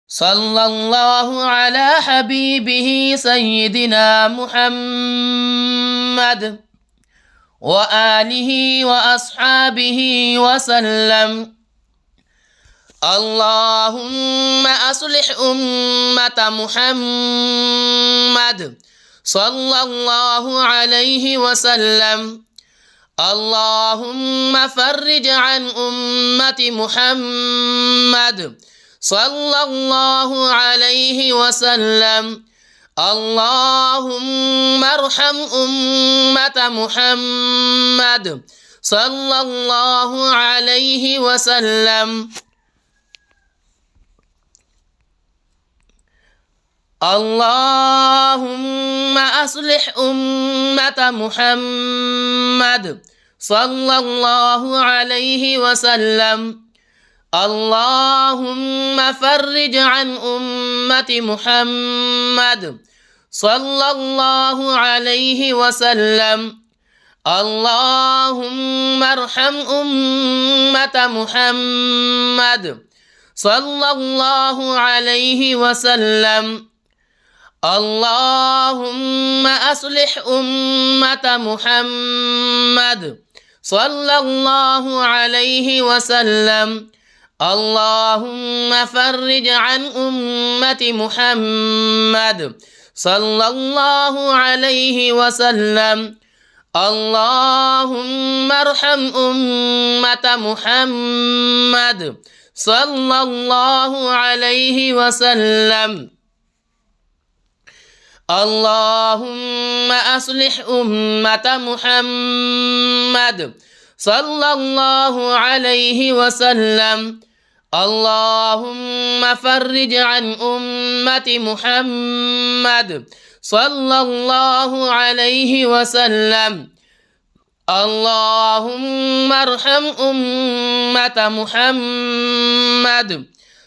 صلى الله على حبيبه سيدنا محمد وآله وأصحابه وسلم. اللهم أصلح أمة محمد صلى الله عليه وسلم. اللهم فرج عن أمة محمد صلى الله عليه وسلم. اللهم ارحم أمة محمد صلى الله عليه وسلم. اللهم أصلح أمة محمد صلى الله عليه وسلم. اللهم فرج عن أمة محمد صلى الله عليه وسلم. اللهم ارحم أمة محمد صلى الله عليه وسلم. اللهم أصلح أمة محمد صلى الله عليه وسلم. اللهم فرج عن أمة محمد صلى الله عليه وسلم. اللهم ارحم أمة محمد صلى الله عليه وسلم. اللهم أصلح أمة محمد صلى الله عليه وسلم. اللهم فرج عن أمة محمد صلى الله عليه وسلم. اللهم ارحم أمة محمد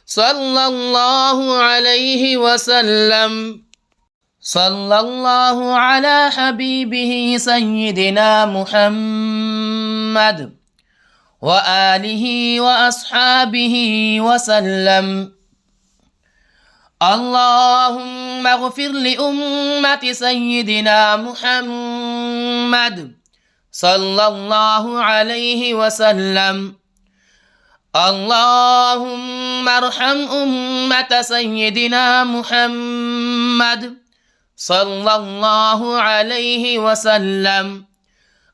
صلى الله عليه وسلم. صلى الله على حبيبه سيدنا محمد وآله وأصحابه وسلم. اللهم اغفر لأمة سيدنا محمد صلى الله عليه وسلم. اللهم ارحم أمة سيدنا محمد صلى الله عليه وسلم.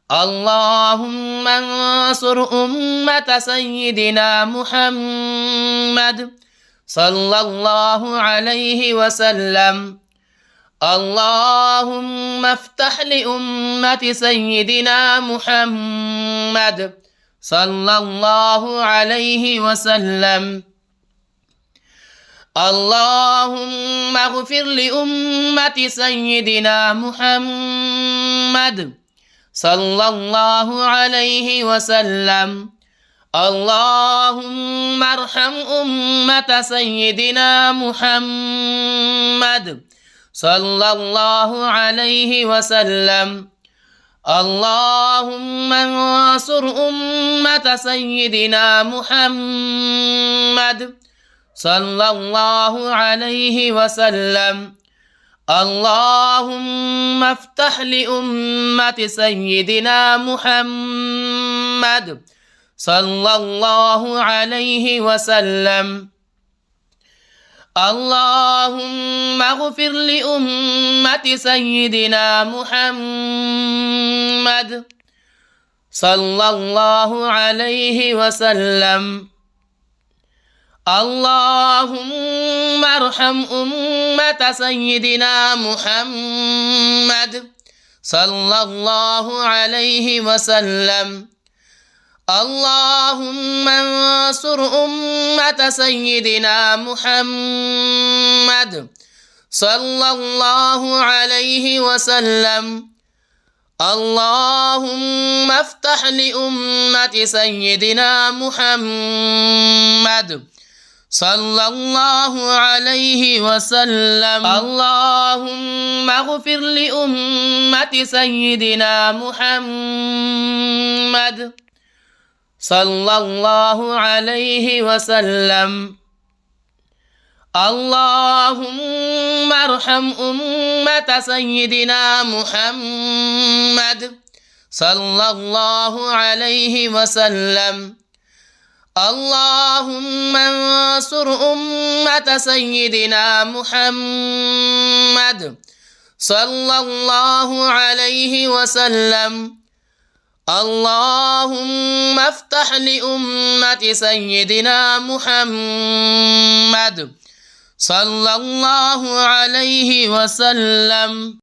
اللهم انصر أمة سيدنا محمد صلى الله عليه وسلم. اللهم افتح لأمة سيدنا محمد صلى الله عليه وسلم. اللهم اغفر لأمة سيدنا محمد صلى الله عليه وسلم. اللهم ارحم أمة سيدنا محمد صلى الله عليه وسلم. اللهم انصر أمة سيدنا محمد صلى الله عليه وسلم. اللهم افتح لأمة سيدنا محمد صلى الله عليه وسلم. اللهم اغفر لأمة سيدنا محمد صلى الله عليه وسلم. اللهم ارحم أمة سيدنا محمد صلى الله عليه وسلم. اللهم انصر أمة سيدنا محمد صلى الله عليه وسلم. اللهم افتح لأمة سيدنا محمد صلى الله عليه وسلم. اللهم اغفر لأمة سيدنا محمد صلى الله عليه وسلم. اللهم ارحم أمة سيدنا محمد صلى الله عليه وسلم. اللهم انصر أمة سيدنا محمد صلى الله عليه وسلم. اللهم افتح لأمة سيدنا محمد صلى الله عليه وسلم.